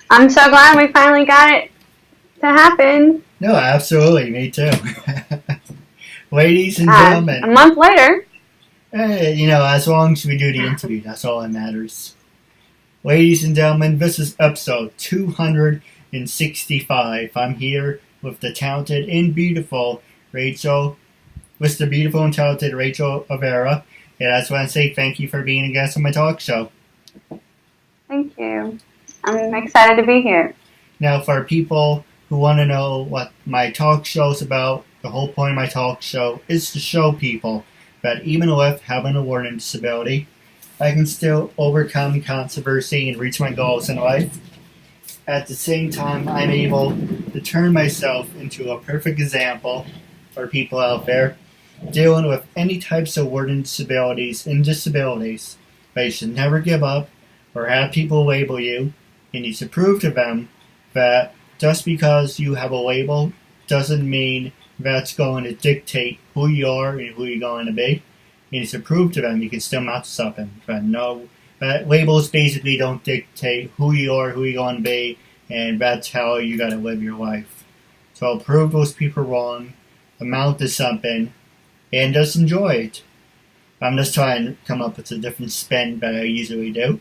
I'm so glad we finally got it to happen. No, absolutely, me too. Ladies and A gentlemen, month later. as long as we do the interview, that's all that matters. Ladies and gentlemen, this is episode 265. I'm here with the talented and beautiful Mr. Beautiful and Talented Rachel Oliveira. And I just want to say thank you for being a guest on my talk show. Thank you. I'm excited to be here. Now, for people who want to know what my talk show is about, the whole point of my talk show is to show people that even with having a learning disability, I can still overcome controversy and reach my goals in life. At the same time, I'm able to turn myself into a perfect example for people out there dealing with any types of learning disabilities and disabilities. But you should never give up or have people label you, and you should prove to them that just because you have a label doesn't mean that's going to dictate who you are and who you're going to be. And you should prove to them you can still match something. But no, that labels basically don't dictate who you are, who you're going to be, and that's how you got to live your life. So I'll prove those people wrong, amount to something, and just enjoy it. I'm just trying to come up with a different spin that I usually do.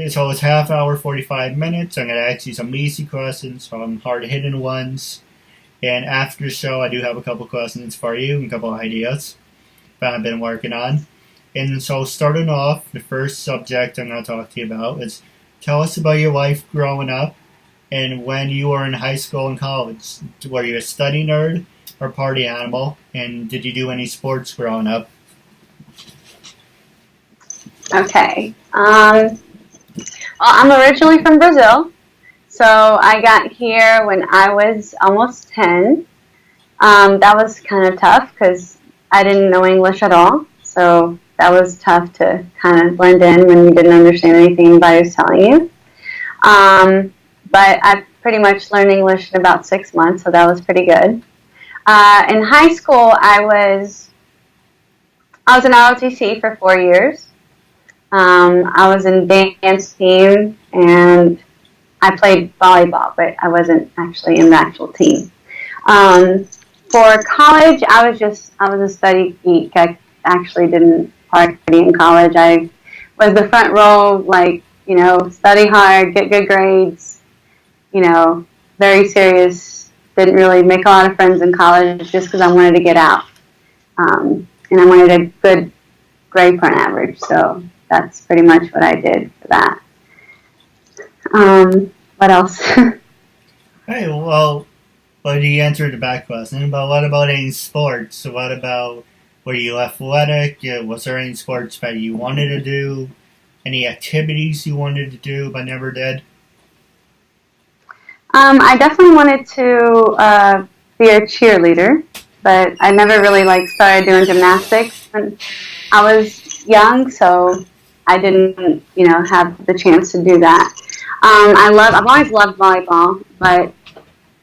So it's half hour, 45 minutes. I'm going to ask you some easy questions, some hard-hitting ones. And after the show, I do have a couple questions for you and a couple ideas that I've been working on. And so starting off, the first subject I'm going to talk to you about is tell us about your life growing up and when you were in high school and college. Were you a study nerd or party animal? And did you do any sports growing up? Okay. Well, I'm originally from Brazil, so I got here when I was almost 10. That was kind of tough because I didn't know English at all, so that was tough to kind of blend in when you didn't understand anything anybody was telling you. But I pretty much learned English in about 6 months, so that was pretty good. In high school, I was in ROTC for 4 years. I was in dance team, and I played volleyball, but I wasn't actually in the actual team. For college, I was a study geek. I actually didn't party in college. I was the front row, study hard, get good grades, very serious. Didn't really make a lot of friends in college just because I wanted to get out. And I wanted a good grade for an average, so that's pretty much what I did for that. What else? Hey, well, you answered the back question, but what about any sports? What about, were you athletic? Was there any sports that you wanted to do? Any activities you wanted to do but never did? I definitely wanted to be a cheerleader, but I never really started doing gymnastics when I was young, so I didn't, have the chance to do that. I've always loved volleyball, but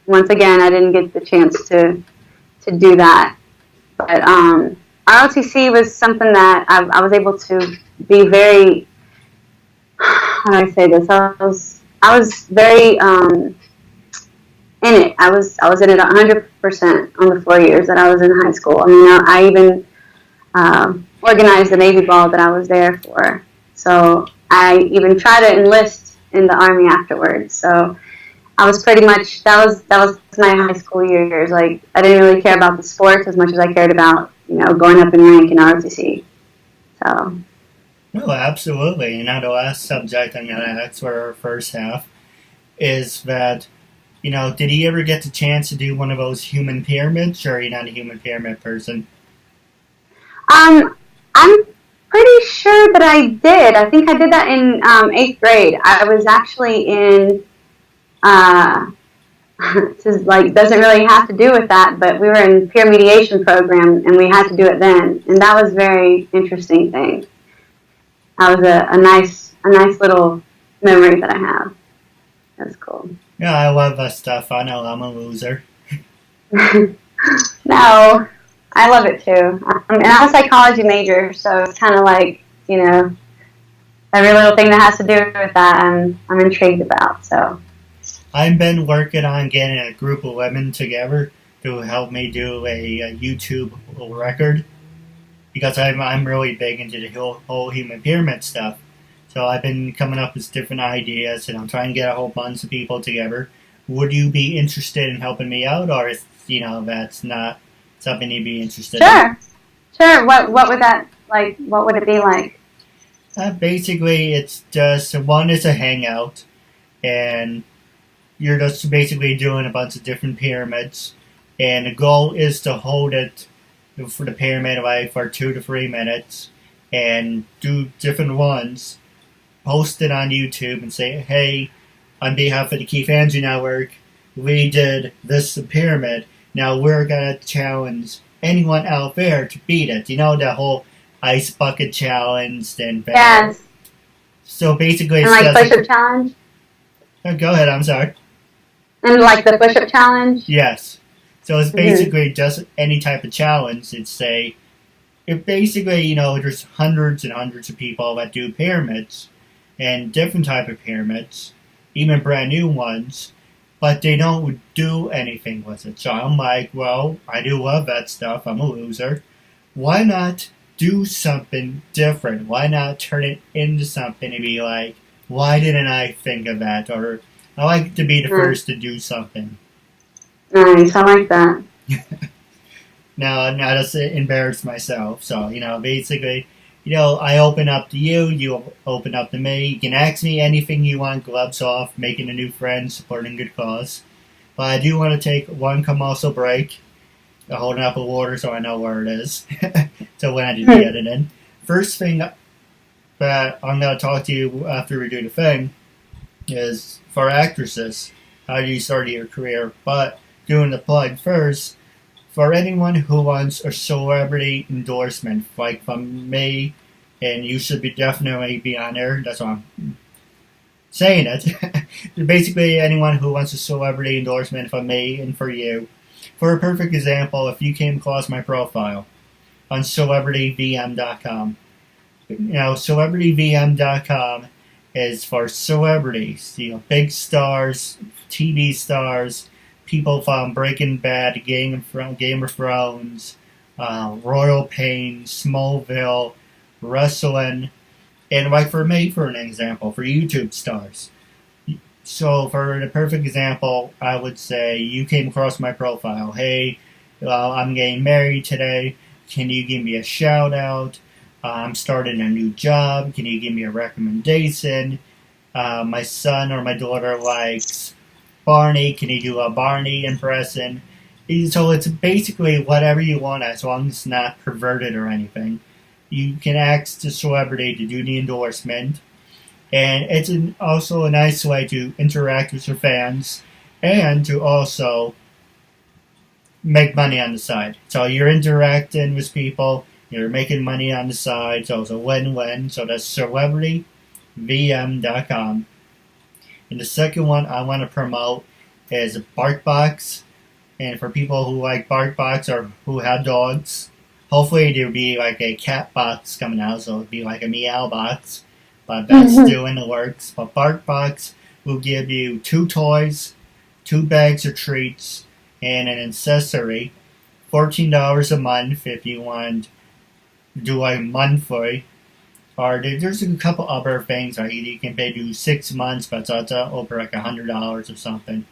once again, I didn't get the chance to do that. But ROTC was something that I was able to be very, how do I say this? I was very in it. I was in it 100% on the 4 years that I was in high school. I mean, I even organized the Navy ball that I was there for. So I even tried to enlist in the Army afterwards. So I was pretty much, that was my high school years. I didn't really care about the sports as much as I cared about, going up in rank in ROTC. So. No, absolutely. And now the last subject I'm going to ask for our first half is that, did you ever get the chance to do one of those human pyramids, or are you not a human pyramid person? I'm pretty sure that I did. I think I did that in 8th grade. I was actually in, doesn't really have to do with that, but we were in peer mediation program, and we had to do it then. And that was a very interesting thing. That was a nice little memory that I have. That was cool. Yeah, I love that stuff. I know I'm a loser. No, I love it too. And I'm a psychology major, so it's kind of every little thing that has to do with that, I'm intrigued about. So I've been working on getting a group of women together to help me do a YouTube record because I'm really big into the whole human pyramid stuff. So I've been coming up with different ideas, and I'm trying to get a whole bunch of people together. Would you be interested in helping me out, or is that's not something you'd be interested in? Sure. What would that like? What would it be like? Basically, it's just one is a hangout, and you're just basically doing a bunch of different pyramids, and the goal is to hold it for the pyramid like for 2 to 3 minutes, and do different ones, post it on YouTube, and say, hey, on behalf of the Keith Andrew Network, we did this pyramid. Now we're gonna challenge anyone out there to beat it. You know the whole ice bucket challenge and yes. So basically, and like push-up challenge. Go ahead. I'm sorry. And like the push-up challenge. Yes. So it's basically just any type of challenge. It's basically there's hundreds and hundreds of people that do pyramids and different type of pyramids, even brand new ones, but they don't do anything with it. So I'm like, well, I do love that stuff. I'm a loser. Why not do something different? Why not turn it into something and be like, why didn't I think of that? Or I like to be the first to do something. Nice, I like that. Now, not just embarrass myself. So, basically, I open up to you, you open up to me. You can ask me anything you want, gloves off, making a new friend, supporting good cause. But I do want to take one commercial break. I'm holding up a water so I know where it is. So when I do the editing. First thing that I'm going to talk to you after we do the thing is for actresses, how do you start your career? But doing the plug first, for anyone who wants a celebrity endorsement, like from me, and you should definitely be on there, that's why I'm saying it. Basically, anyone who wants a celebrity endorsement from me and for you. For a perfect example, if you came across my profile on CelebrityVM.com, CelebrityVM.com is for celebrities, big stars, TV stars, people from Breaking Bad, Game of Thrones, Royal Pain, Smallville, wrestling, and like for me, for an example, for YouTube stars. So for the perfect example, I would say you came across my profile. Hey, I'm getting married today. Can you give me a shout out? I'm starting a new job. Can you give me a recommendation? My son or my daughter likes Barney. Can you do a Barney impression? So it's basically whatever you want, as long as it's not perverted or anything. You can ask the celebrity to do the endorsement. And it's also a nice way to interact with your fans and to also make money on the side. So you're interacting with people, you're making money on the side, so it's a win-win. So that's CelebrityVM.com. And the second one I want to promote is BarkBox. And for people who like BarkBox or who have dogs, hopefully there'll be like a cat box coming out, so it'll be like a meow box. But that's still in the works. But BarkBox will give you 2 toys, 2 bags of treats, and an accessory. $14 a month if you want to do like monthly. Or there's a couple other things. Like you can pay to 6 months, but it's over like $100 or something.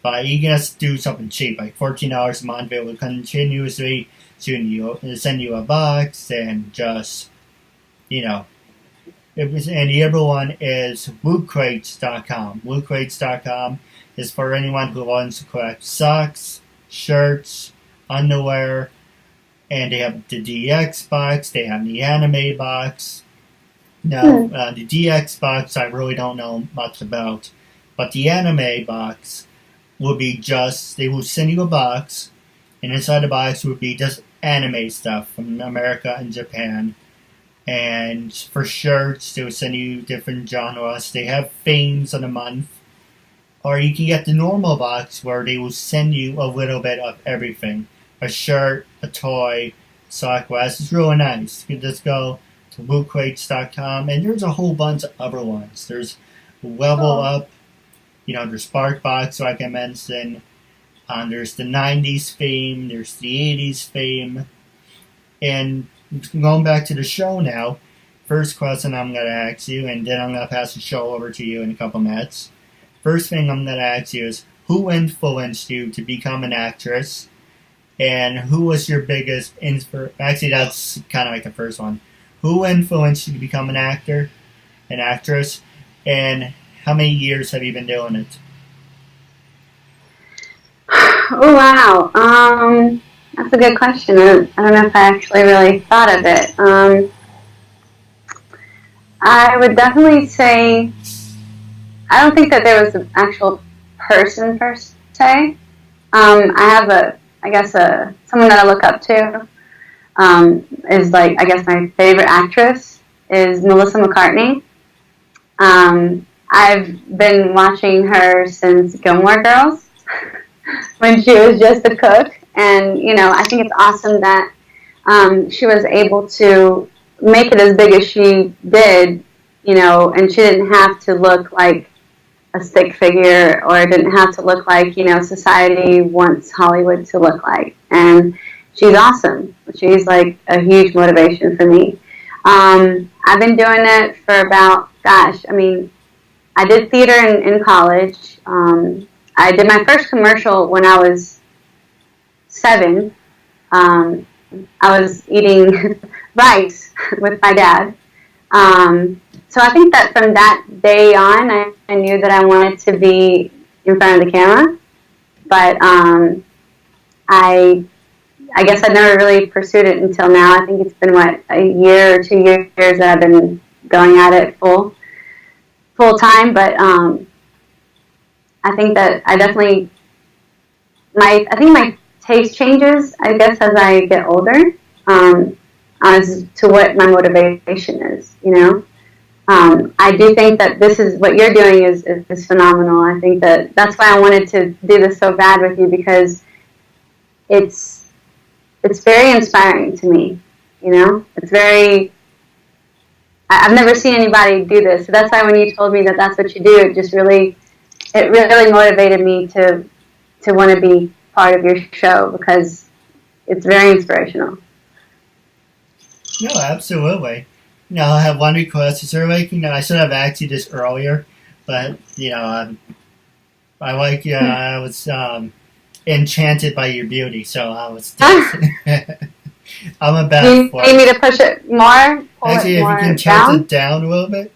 But you can just do something cheap, like $14 a month. It will continuously send you a box and just, And the other one is LootCrates.com. LootCrates.com is for anyone who wants to collect socks, shirts, underwear, and they have the DX box, they have the anime box. Now, the DX box I really don't know much about, but the anime box will be they will send you a box, and inside the box will be just anime stuff from America and Japan. And for shirts, they will send you different genres. They have themes of the month. Or you can get the normal box where they will send you a little bit of everything. A shirt, a toy, sock glass. It's really nice. You can just go to WooQuates.com, and there's a whole bunch of other ones. There's Level Up, there's Sparkbox, like I mentioned. There's the 90s theme, there's the 80s theme. And going back to the show now, first question I'm going to ask you, and then I'm going to pass the show over to you in a couple minutes. First thing I'm going to ask you is, who influenced you to become an actress? And who was your biggest inspiration? Actually, that's kind of like the first one. Who influenced you to become an actor, an actress? And how many years have you been doing it? Oh, wow. That's a good question. I don't know if I actually really thought of it. I would definitely say, I don't think that there was an actual person per se. I have someone that I look up to is like, I guess my favorite actress is Melissa McCartney. I've been watching her since Gilmore Girls when she was just a cook. And, I think it's awesome that she was able to make it as big as she did, and she didn't have to look like a stick figure, or didn't have to look like, society wants Hollywood to look like. And she's awesome. She's like a huge motivation for me. I've been doing it for about, I did theater in college. I did my first commercial when I was 7. I was eating rice with my dad. So I think that from that day on, I knew that I wanted to be in front of the camera. But I guess I never really pursued it until now. I think it's been, a year or 2 years that I've been going at it full time. But I think that I definitely, my taste changes, I guess, as I get older, as to what my motivation is, I do think that this is what you're doing is phenomenal. I think that's why I wanted to do this so bad with you, because it's very inspiring to me. It's very. I've never seen anybody do this, so that's why when you told me that that's what you do, it really motivated me to want to be part of your show, because it's very inspirational. No, absolutely. Now, I have one request. Is there I should have asked you this earlier, but, I was enchanted by your beauty, so I was I'm a bad You need me to push it more? Actually, if you can tilt it down a little bit.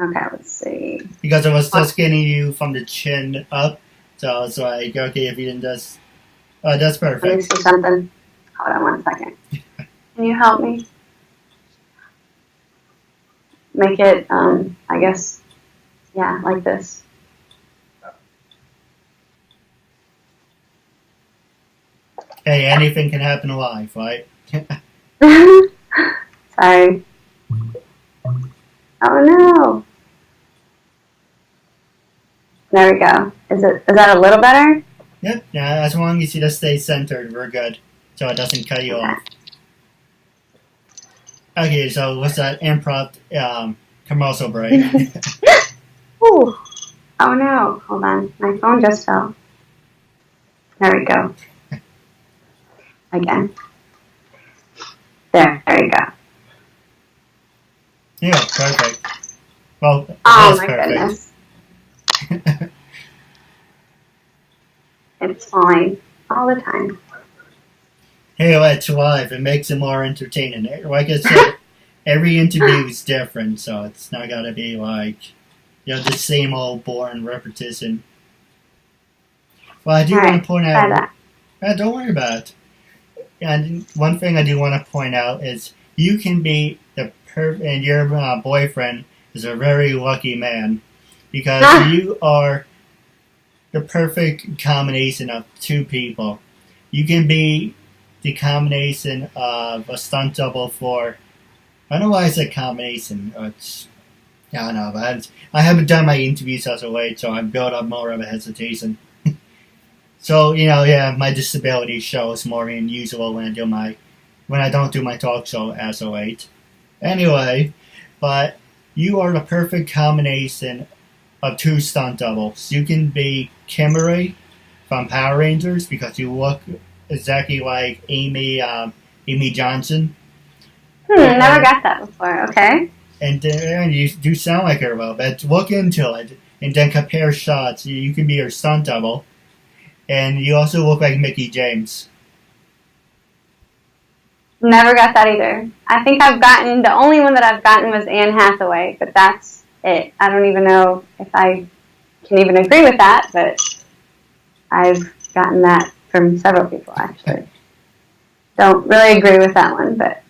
Okay, let's see. Because I was just getting you from the chin up, so it's like, okay, if you can just... Oh, that's perfect. Let me see something. Hold on 1 second. Can you help me? Make it, I guess, like this. Hey, anything can happen in life, right? Sorry. Oh no. There we go. Is that a little better? Yep. Yeah, as long as you just stay centered, we're good. So it doesn't cut you off. Okay, so what's that improv commercial break? Ooh. Oh no. Hold on. My phone just fell. There we go. Again. There you go. Yeah, perfect. Well, oh my perfect. Goodness. It's fine. All the time. Hey, that's live. It makes it more entertaining. Like I said, every interview is different, so it's not gotta be like, the same old boring repetition. Well, I do want to point out... don't worry about it. And one thing I do want to point out is you can be and your boyfriend is a very lucky man, because you are the perfect combination of two people. You can be the combination of a stunt double for... I don't know why I said combination. I don't know, but I haven't done my interviews as of late, so I've built up more of a hesitation. So, my disability shows more than usual when I don't do my talk show as of late. Anyway, but you are the perfect combination of two stunt doubles. You can be Kimberly from Power Rangers because you look exactly like Amy Johnson, Never and got that before. Okay. and you do sound like her well. But look into it and then compare shots. You can be her stunt double, and you also look like Mickey James. Never got that either. I think the only one that I've gotten was Anne Hathaway, but that's it. I don't even know if I can even agree with that, but I've gotten that from several people actually. Don't really agree with that one, but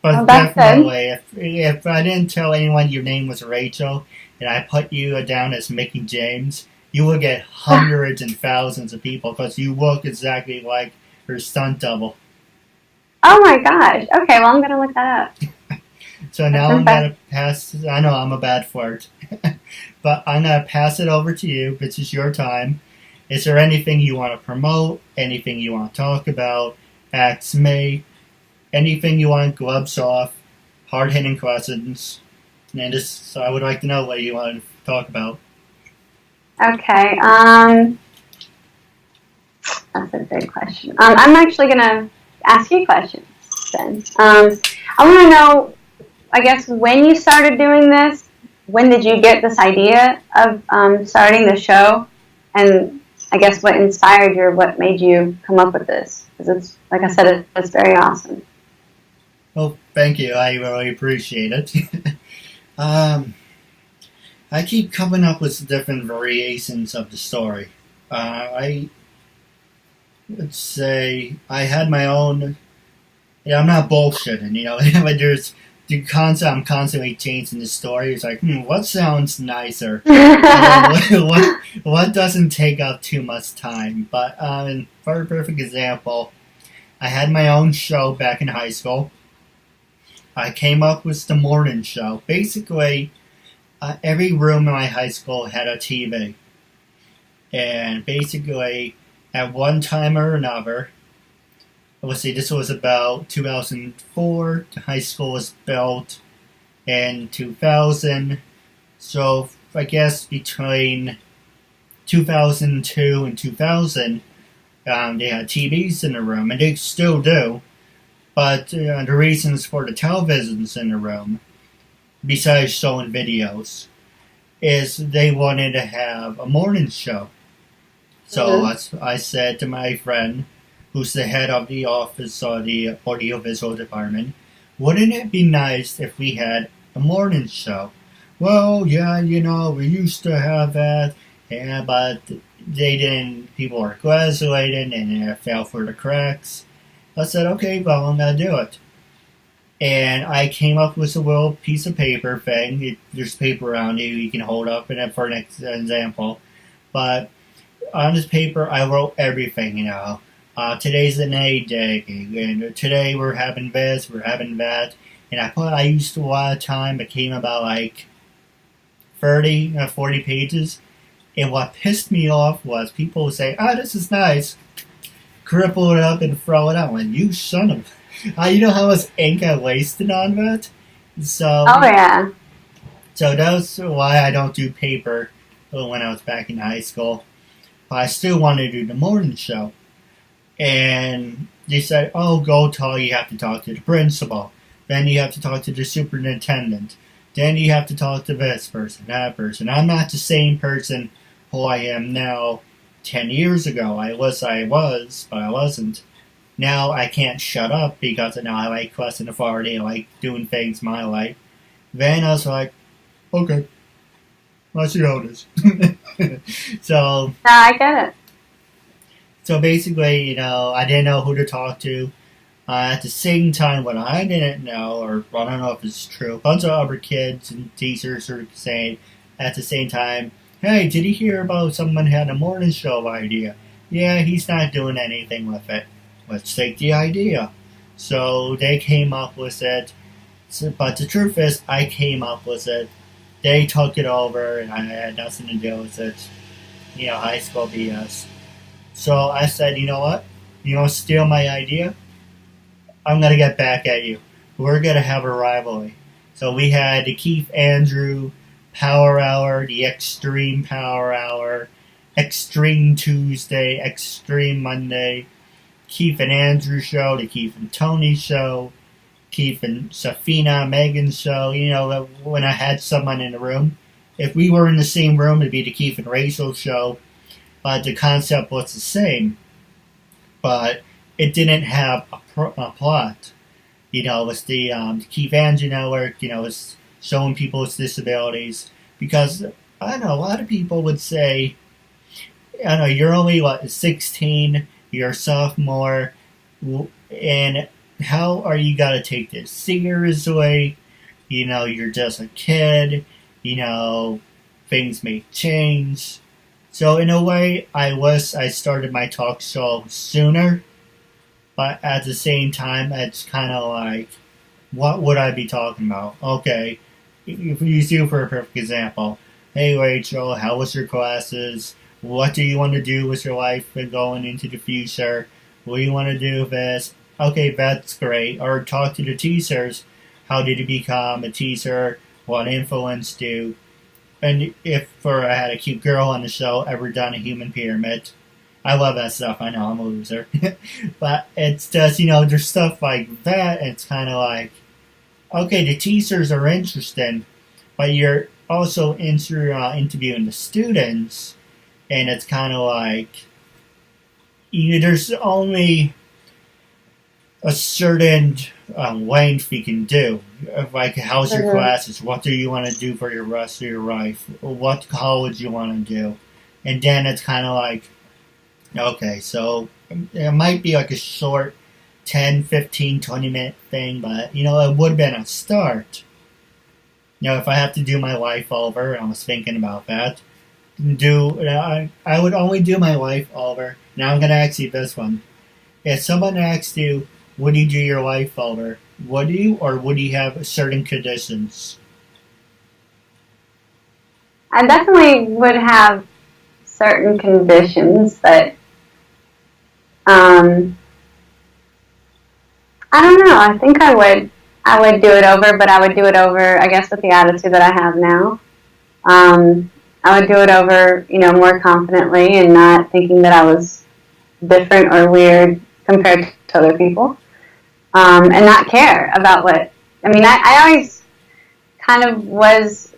But that's good. definitely, if I didn't tell anyone your name was Rachel and I put you down as Mickey James, you would get hundreds and thousands of people because you look exactly like her stunt double. Oh my gosh. Okay, well I'm gonna look that up. So That's now I'm impressive. gonna pass. I know I'm a bad flirt, but I'm gonna pass it over to you. This is your time. Is there anything you want to promote? Anything you want to talk about? Ask me. Anything you want? Gloves off. Hard hitting questions. And just so I would like to know what you want to talk about. Okay. That's a big question. I'm actually gonna ask you questions then. I want to know, I guess, when you started doing this. When did you get this idea of starting the show? And I guess what inspired you or what made you come up with this? Because it's, like I said, it's very awesome. Oh, thank you. I really appreciate it. um, I keep coming up with different variations of the story. I let's say I had my own. Yeah, I'm not bullshitting. But I'm constantly changing the story. It's like, what sounds nicer, and then what doesn't take up too much time. But for a perfect example, I had my own show back in high school. I came up with the morning show. Basically, every room in my high school had a TV, and basically, at one time or another, let's see, this was about 2004. The high school was built in 2000. So I guess between 2002 and 2000, they had TVs in the room, and they still do. But the reasons for the televisions in the room, besides showing videos, is they wanted to have a morning show. So I said to my friend, who's the head of the office or the audiovisual department, wouldn't it be nice if we had a morning show? Well, yeah, we used to have that, yeah, but they didn't, people were graduating and it fell through the cracks. I said, okay, well, I'm going to do it. And I came up with a little piece of paper thing. There's paper around you can hold up and for an example. But on this paper, I wrote everything. Today's an A day, and today we're having this, we're having that. And I used a lot of time. It came about like 30, 40 pages. And what pissed me off was people would say, this is nice. Cripple it up and throw it out. And you son of... you know how much ink I wasted on that? So, Oh yeah. so that's why I don't do paper when I was back in high school. But I still wanted to do the morning show. And they said, you have to talk to the principal. Then you have to talk to the superintendent. Then you have to talk to this person, that person. I'm not the same person who I am now 10 years ago. I was, but I wasn't. Now I can't shut up because now I like questing authority. I like doing things my way. Then I was like, okay, let's see how it is. So, No, I get it. so basically, I didn't know who to talk to. At the same time, what I didn't know, or I don't know if it's true, a bunch of other kids and teachers are saying at the same time, hey, did you hear about someone had a morning show idea? Yeah, he's not doing anything with it. Let's take the idea. So they came up with it. But the truth is, I came up with it. They took it over, and I had nothing to do with it. High school BS. So I said, you know what? You don't steal my idea? I'm going to get back at you. we're going to have a rivalry. So we had the Keith Andrew Power Hour, the Extreme Power Hour, Extreme Tuesday, Extreme Monday, Keith and Andrew show, the Keith and Tony show, Keith and Safina, Megan show. You know, when I had someone in the room, if we were in the same room, it'd be the Keith and Rachel show, but the concept was the same. But it didn't have a plot. You know, it was the KeithAndrewNetWork, you know, it's showing people with disabilities. Because, I don't know, a lot of people would say, I don't know, you're only, 16, you're a sophomore, and how are you going to take this seriously? You know, you're just a kid, you know, things may change. So in a way, I started my talk show sooner, but at the same time, it's kind of like, what would I be talking about? Okay, if you do for a perfect example, hey Rachel, how was your classes? What do you want to do with your life going into the future? What do you want to do with this? Okay, that's great. Or talk to the teachers. How did you become a teacher? What influenced you? And if I had a cute girl on the show, ever done a human pyramid? I love that stuff. I know I'm a loser. But it's just, you know, there's stuff like that. And it's kind of like, okay, the teachers are interesting, but you're also interviewing the students. And it's kind of like, you know, there's only a certain length you can do. Like, how's your classes? What do you want to do for your rest of your life? What college you want to do? And then it's kind of like, okay, so it might be like a short 10, 15, 20-minute thing, but, you know, it would have been a start. You know, if I have to do my life over, I was thinking about that, I would only do my life over. Now I'm going to ask you this one. If someone asked you, would you do your life over? Would you, or would you have certain conditions? I definitely would have certain conditions, but I don't know. I think I would do it over, but I would do it over, I guess, with the attitude that I have now. I would do it over, you know, more confidently and not thinking that I was different or weird compared to other people. And not care about what, I mean, I always kind of was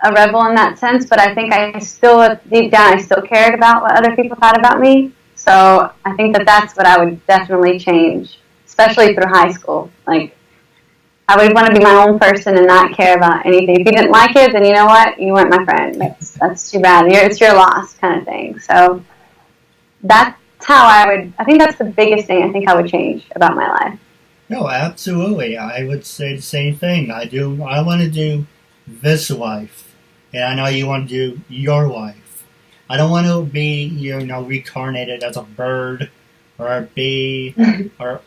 a rebel in that sense, but I think I still, deep down, I still cared about what other people thought about me. So I think that that's what I would definitely change, especially through high school. Like, I would want to be my own person and not care about anything. If you didn't like it, then you know what? You weren't my friend. That's too bad. It's your loss kind of thing. So that's how I think that's the biggest thing I think I would change about my life. No, absolutely. I would say the same thing. I want to do this life, and I know you want to do your life. I don't want to be, you know, reincarnated as a bird or a bee or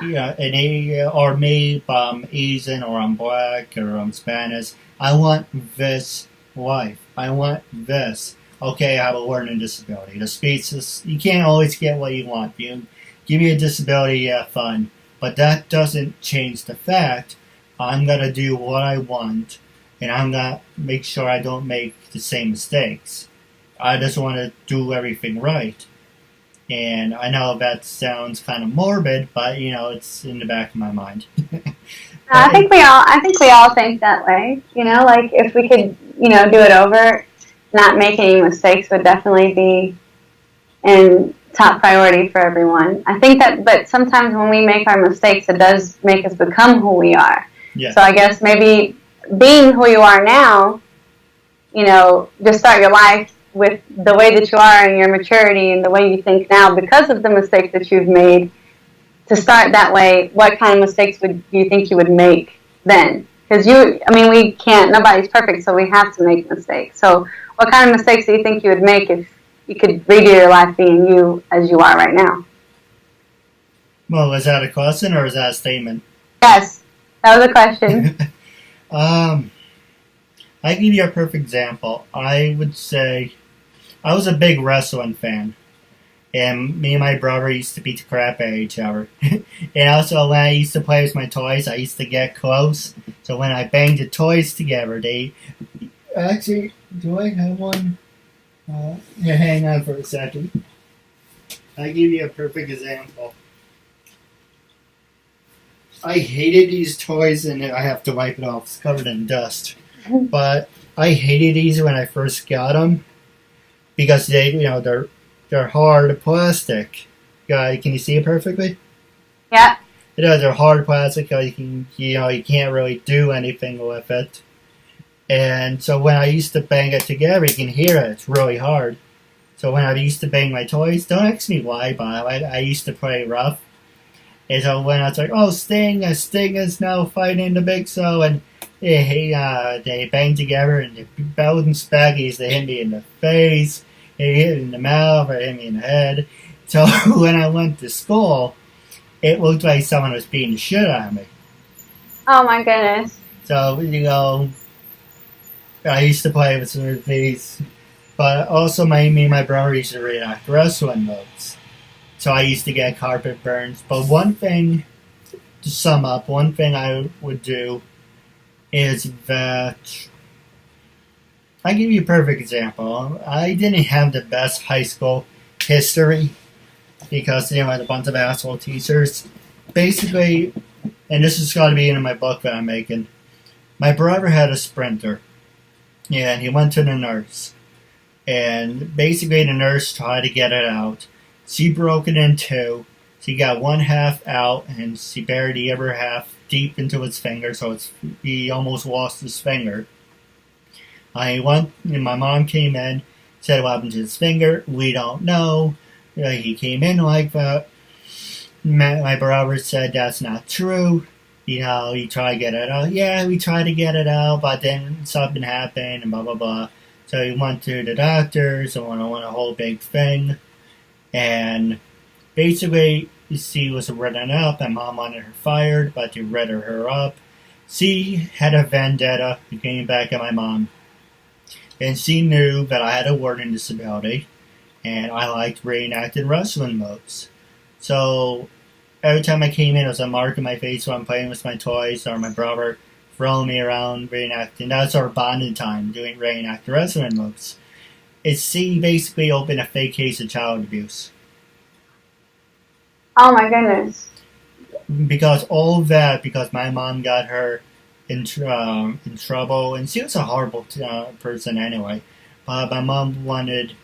yeah, or maybe I'm Asian or I'm black or I'm Spanish. I want this life. I want this. Okay, I have a learning disability. The speech you can't always get what you want. You give me a disability, yeah, fun. But that doesn't change the fact I'm going to do what I want, and I'm going to make sure I don't make the same mistakes. I just want to do everything right. And I know that sounds kind of morbid, but, you know, it's in the back of my mind. I think we all think that way. You know, like, if we could, you know, do it over, not make any mistakes would definitely be in top priority for everyone. I think that, but sometimes when we make our mistakes, it does make us become who we are. Yeah. So I guess maybe being who you are now, you know, just start your life with the way that you are and your maturity and the way you think now because of the mistakes that you've made. To start that way, what kind of mistakes do you think you would make then? Because we can't, nobody's perfect, so we have to make mistakes. So what kind of mistakes do you think you would make if you could redo your life being you as you are right now? Well, is that a question or is that a statement? Yes, that was a question. I give you a perfect example. I would say I was a big wrestling fan. And me and my brother used to beat the crap out of each other. And also, when I used to play with my toys, I used to get close. So when I banged the toys together, they... Actually, do I have one? Yeah, hang on for a second. I'll give you a perfect example. I hated these toys, and I have to wipe it off. It's covered in dust. But I hated these when I first got them because they're hard plastic. Can you see it perfectly? Yeah. They're hard plastic. You can't really do anything with it. And so when I used to bang it together, you can hear it. It's really hard. So when I used to bang my toys, don't ask me why, but I used to play rough. And so when I was like, oh, Sting is now fighting the Big So, and they bang together, and the Belt and Spaggies, they hit me in the face, they hit me in the mouth, or hit me in the head. So when I went to school, it looked like someone was beating the shit out of me. Oh my goodness. So, I used to play with some of these, but also me and my brother used to reenact wrestling moves. So I used to get carpet burns. But one thing, to sum up, one thing I would do is that, I'll give you a perfect example. I didn't have the best high school history because, I had a bunch of asshole teachers. Basically, and this is going to be in my book that I'm making, my brother had a Sprinter. And he went to the nurse. And basically the nurse tried to get it out. She broke it in two. She got one half out and she buried the other half deep into his finger, so he almost lost his finger. And my mom came in, said what happened to his finger. We don't know. He came in like that. My brother said that's not true. He tried to get it out. Yeah, we tried to get it out, but then something happened and blah, blah, blah. So he went to the doctors and went a whole big thing. And basically, she was written up, and Mom wanted her fired, but they written her up. She had a vendetta looking back at my mom. And she knew that I had a learning disability, and I liked reenacting wrestling moves. So every time I came in, it was a mark on my face while I'm playing with my toys, or my brother throwing me around reenacting. That was our bonding time, doing reenacting wrestling moves. She basically opened a fake case of child abuse. Oh my goodness. Because my mom got her in trouble, and she was a horrible person anyway. My mom wanted,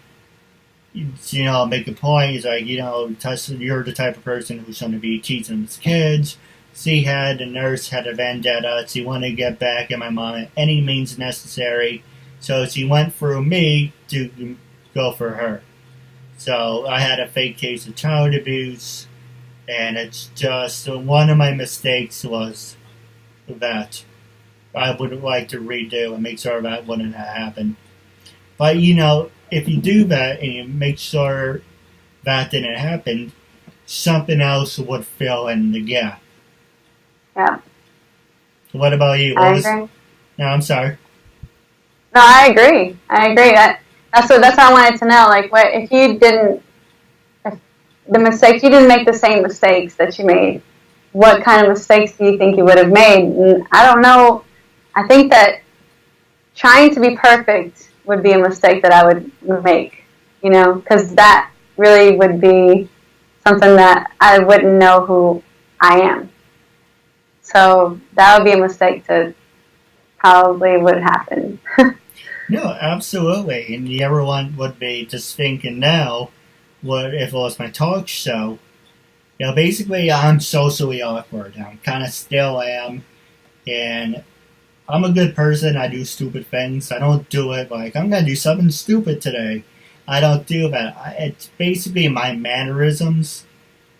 make a point. It's like, you're the type of person who's going to be teaching his kids. The nurse had a vendetta. She wanted to get back at my mom at any means necessary. So she went through me to go for her. So I had a fake case of child abuse. And it's just, one of my mistakes was that I would like to redo and make sure that wouldn't happen. But, if you do that and you make sure that didn't happen, something else would fill in the gap. Yeah. What about you? I agree. No, I'm sorry. No, I agree. That's what I wanted to know. Like, what if you didn't? The mistakes, you didn't make the same mistakes that you made. What kind of mistakes do you think you would have made? And I don't know. I think that trying to be perfect would be a mistake that I would make, because that really would be something that I wouldn't know who I am. So that would be a mistake that probably would happen. No, absolutely. And the other one would be just thinking now, what if it was my talk show? Basically, I'm socially awkward. I kind of still am. And I'm a good person. I do stupid things. I don't do it like, I'm going to do something stupid today. I don't do that. It's basically my mannerisms.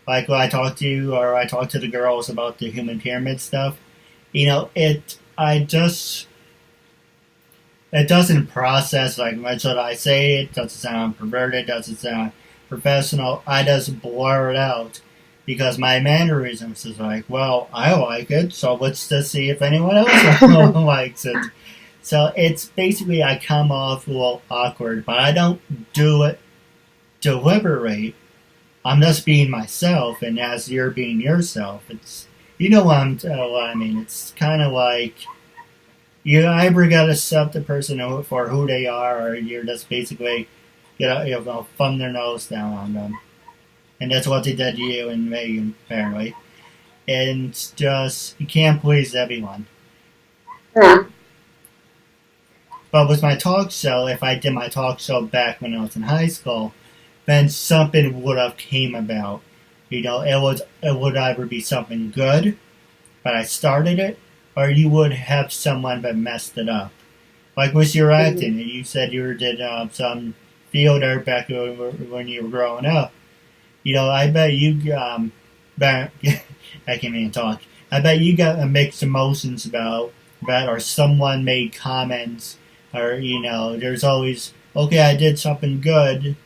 Like when I talk to you or I talk to the girls about the human pyramid stuff. It doesn't process like much what I say. It doesn't sound perverted. Doesn't sound professional. I just blur it out because my mannerisms is like, well, I like it, so let's just see if anyone else likes it. So it's basically I come off a little awkward, but I don't do it deliberately. I'm just being myself, and as you're being yourself, it's what I mean. It's kind of like you either gotta accept the person for who they are, or you're just basically thumb their nose down on them, and that's what they did to you and Megan apparently. And just you can't please everyone. Yeah. But with my talk show, if I did my talk show back when I was in high school, then something would have came about. It would either be something good, but I started it, or you would have someone that messed it up. Like with your acting, you said you did some theater back when you were growing up. I bet you I can't even talk. I bet you got mixed emotions about that, or someone made comments, or there's always okay, I did something good.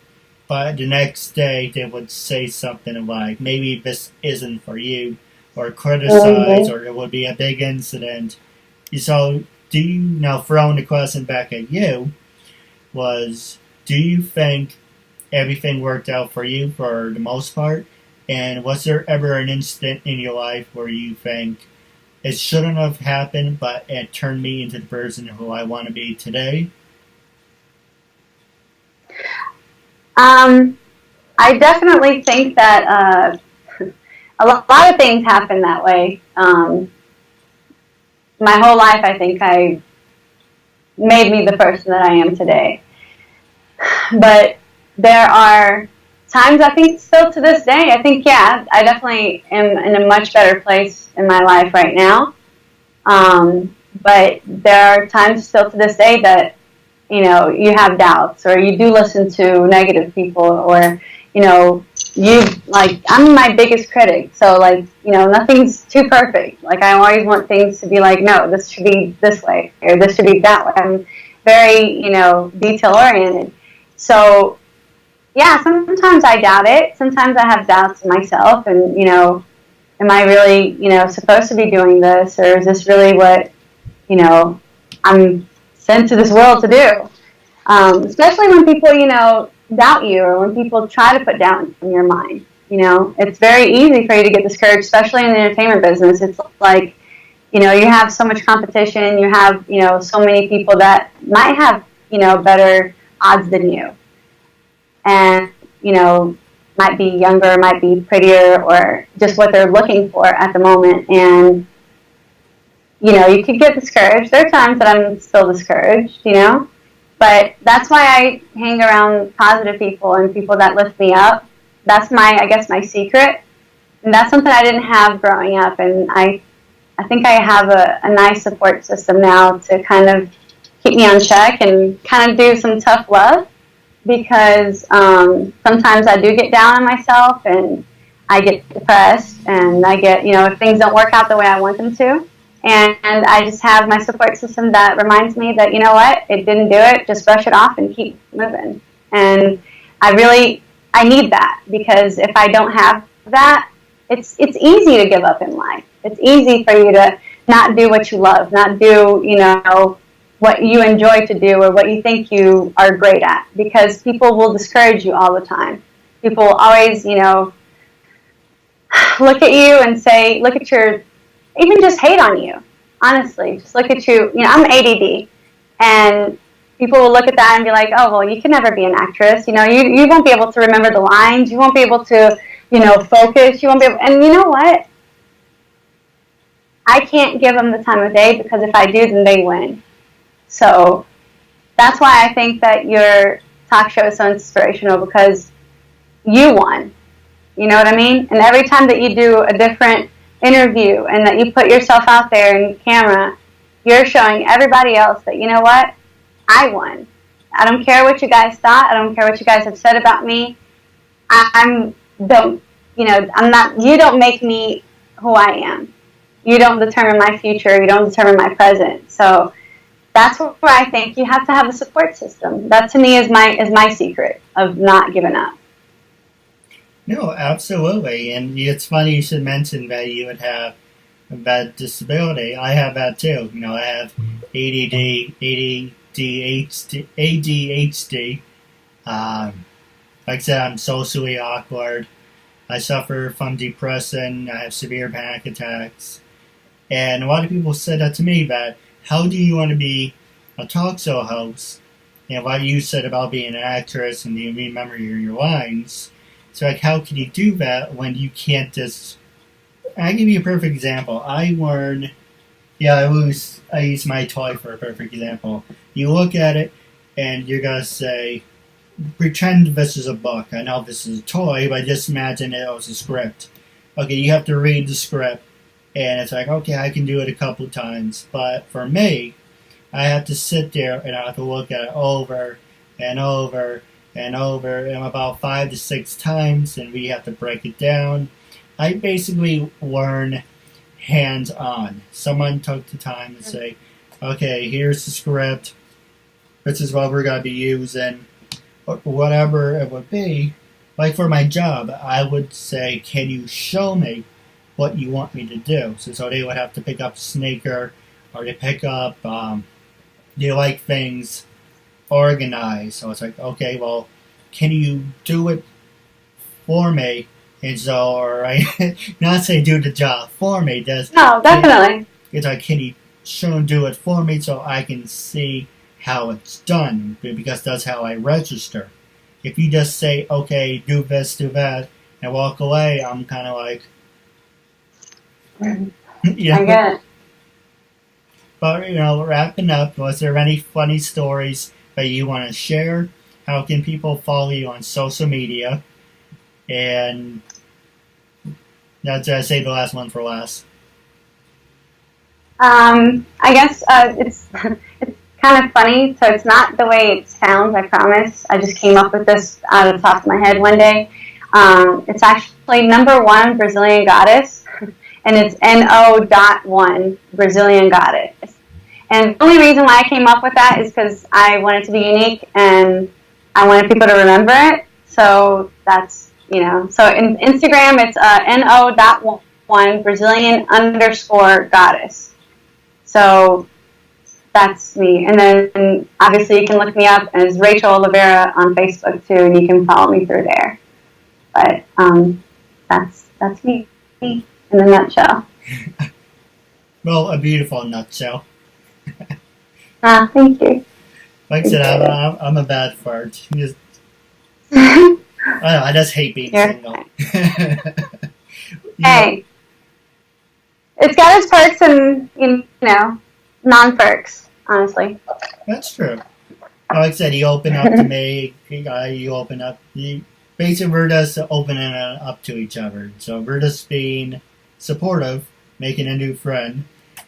But the next day, they would say something like, maybe this isn't for you, or criticize, or it would be a big incident. So, now throwing the question back at you, do you think everything worked out for you for the most part? And was there ever an instant in your life where you think, it shouldn't have happened, but it turned me into the person who I want to be today? I definitely think that a lot of things happen that way. My whole life, I think, I made me the person that I am today. But there are times, I think, still to this day, I think, yeah, I definitely am in a much better place in my life right now. But there are times still to this day that you have doubts, or you do listen to negative people, or, I'm my biggest critic. So, nothing's too perfect. I always want things to be like, no, this should be this way, or this should be that way. I'm very, detail oriented. So, yeah, sometimes I doubt it. Sometimes I have doubts in myself, and, am I really, supposed to be doing this, or is this really what, I'm sent to this world to do? Especially when people, doubt you, or when people try to put doubt in your mind. It's very easy for you to get discouraged, especially in the entertainment business. It's like, you have so much competition. You have, so many people that might have, better odds than you. And, might be younger, might be prettier, or just what they're looking for at the moment. And, you could get discouraged. There are times that I'm still discouraged, But that's why I hang around positive people and people that lift me up. That's my secret. And that's something I didn't have growing up. And I think I have a nice support system now to kind of keep me on check and kind of do some tough love. Because sometimes I do get down on myself, and I get depressed, and I get, if things don't work out the way I want them to. And I just have my support system that reminds me that, it didn't do it, just brush it off and keep moving. And I need that, because if I don't have that, it's easy to give up in life. It's easy for you to not do what you love, not do, what you enjoy to do, or what you think you are great at, because people will discourage you all the time. People always, look at you and say, even just hate on you. Honestly, just look at you. I'm ADD, and people will look at that and be like, "Oh, well, you can never be an actress. You won't be able to remember the lines. You won't be able to, focus. You won't be able." And you know what? I can't give them the time of day, because if I do, then they win. So that's why I think that your talk show is so inspirational, because you won. You know what I mean? And every time that you do a different interview and that you put yourself out there in camera, you're showing everybody else that, you know what? I won. I don't care what you guys thought. I don't care what you guys have said about me. I'm not, you don't make me who I am. You don't determine my future. You don't determine my present. So that's where I think you have to have a support system. That to me is my secret of not giving up. No, absolutely. And it's funny you should mention that you would have that disability. I have that too. I have ADD, ADHD. Like I said, I'm socially awkward. I suffer from depression. I have severe panic attacks. And a lot of people said that to me, that how do you want to be a talk show host? And what you said about being an actress and you remember your lines. So like, how can you do that when you can't just... I'll give you a perfect example. I use my toy for a perfect example. You look at it and you're going to say, pretend this is a book. I know this is a toy, but just imagine it was a script. Okay, you have to read the script. And it's like, okay, I can do it a couple times. But for me, I have to sit there and I have to look at it over and over and over and about 5 to 6 times, and we have to break it down. I basically learn hands-on. Someone took the time to say, okay, here's the script. This is what we're going to be using. Whatever it would be. Like for my job, I would say, can you show me what you want me to do? So they would have to pick up a sneaker, or they pick up, they like things organized. So it's like, okay, well, can you do it for me? And so, or I not say do the job for me. No, definitely. It's like, can you do it for me so I can see how it's done? Because that's how I register. If you just say, okay, do this, do that, and walk away, I'm kind of like, yeah. I get it. But, wrapping up, was there any funny stories that you want to share? How can people follow you on social media? And that's I say the last one for last. I guess it's kind of funny. So it's not the way it sounds, I promise. I just came up with this out of the top of my head one day. It's actually #1 Brazilian Goddess, and it's NO.1 Brazilian Goddess. And the only reason why I came up with that is because I wanted to be unique and I wanted people to remember it. So that's, so in Instagram it's NO.1 Brazilian _goddess. So that's me. And then obviously you can look me up as Rachel Oliveira on Facebook too, and you can follow me through there. But that's me in a nutshell. Well, a beautiful nutshell. Thank you. Like I said, I'm a bad fart. I just hate being single. Hey, it's got its perks and non-perks, honestly. That's true. Like I said, you open up to me. You open up. Basically, we're just opening up to each other. So we're just being supportive, making a new friend.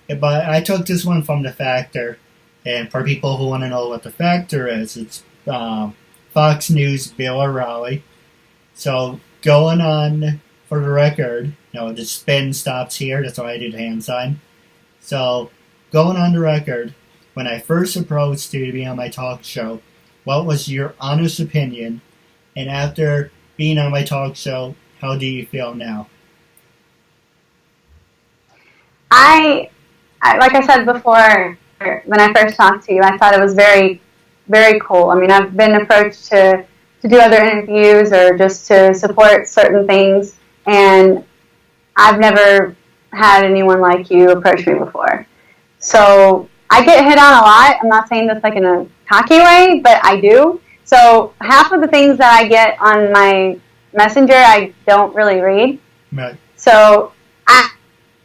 But I took this one from The Factor, and for people who want to know what The Factor is, it's Fox News Bill O'Reilly. So going on for the record, the spin stops here. That's why I did the hand sign. So going on the record, when I first approached you to be on my talk show, what was your honest opinion? And after being on my talk show, how do you feel now? I like I said before, when I first talked to you, I thought it was very, very cool. I mean, I've been approached to do other interviews or just to support certain things, and I've never had anyone like you approach me before. So I get hit on a lot. I'm not saying this like in a cocky way, but I do. So half of the things that I get on my messenger, I don't really read. Right. So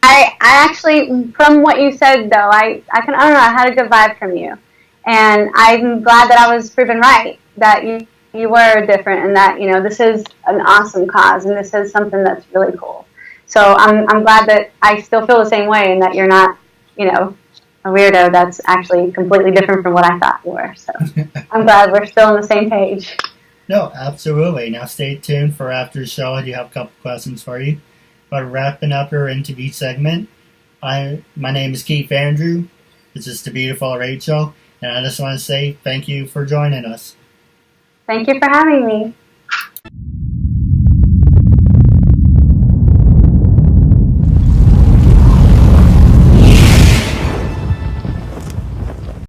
I actually, from what you said though, I don't know, I had a good vibe from you. And I'm glad that I was proven right, that you were different, and that, this is an awesome cause, and this is something that's really cool. So I'm glad that I still feel the same way, and that you're not, a weirdo that's actually completely different from what I thought you were. So I'm glad we're still on the same page. No, absolutely. Now stay tuned for after the show. I do have a couple questions for you. But wrapping up our interview segment, my name is Keith Andrew. This is the beautiful Rachel, and I just want to say thank you for joining us. Thank you for having me.